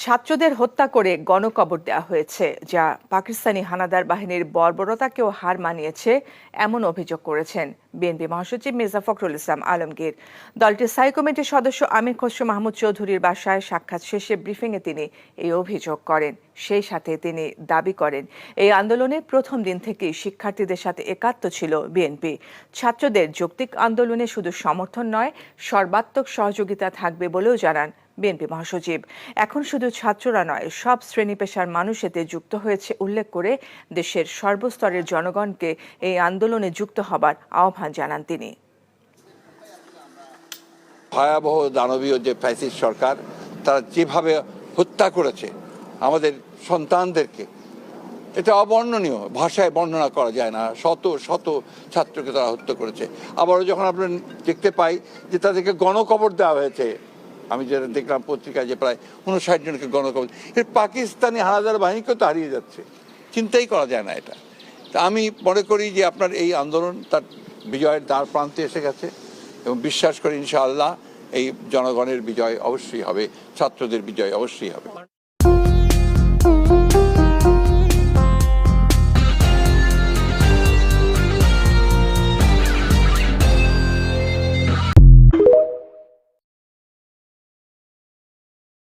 ছাত্রদের হত্যা করে গণকবর দেওয়া হয়েছে, যা পাকিস্তানি হানাদার বাহিনীর বর্বরতাকেও হার মানিয়েছে, এমন অভিযোগ করেছেন বিএনপি মহাসচিব মির্জা ফখরুল ইসলাম আলমগীর। দলটির স্থায়ী কমিটির সদস্য আমির খসরু মাহমুদ চৌধুরীর বাসায় সাক্ষাৎ শেষে ব্রিফিংয়ে তিনি এই অভিযোগ করেন। সেই সাথে তিনি দাবি করেন, এই আন্দোলনের প্রথম দিন থেকেই শিক্ষার্থীদের সাথে একাত্ম ছিল বিএনপি। ছাত্রদের যৌক্তিক আন্দোলনে শুধু সমর্থন নয়, সর্বাত্মক সহযোগিতা থাকবে বলেও জানান বিএনপি মহাসচিব। এখন শুধু ছাত্ররা নয়, সব শ্রেণী পেশার মানুষ এতে যুক্ত হয়েছে উল্লেখ করে দেশের সর্বস্তরের জনগণকে এই আন্দোলনে যুক্ত হবার আহ্বান জানান তিনি। ভয়াবহ দানবীয় যে ফ্যাসিস্ট সরকার, তারা যেভাবে হত্যা করেছে আমাদের সন্তানদেরকে, এটা অবর্ণনীয়, ভাষায় বর্ণনা করা যায় না। শত শত ছাত্রকে তারা হত্যা করেছে। আবারও যখন আমরা দেখতে পাই যে তাদেরকে গণকবর দেওয়া হয়েছে, আমি যেটা দেখলাম পত্রিকায় যে প্রায় 59 জনকে গণকবর, এর পাকিস্তানি হানাদার বাহিনীকেও তো হারিয়ে যাচ্ছে। চিন্তাই করা যায় না এটা। তা আমি মনে করি যে আপনার এই আন্দোলন তার বিজয়ের দ্বার প্রান্তে এসে গেছে এবং বিশ্বাস করি ইনশাআল্লাহ এই জনগণের বিজয় অবশ্যই হবে, ছাত্রদের বিজয় অবশ্যই হবে।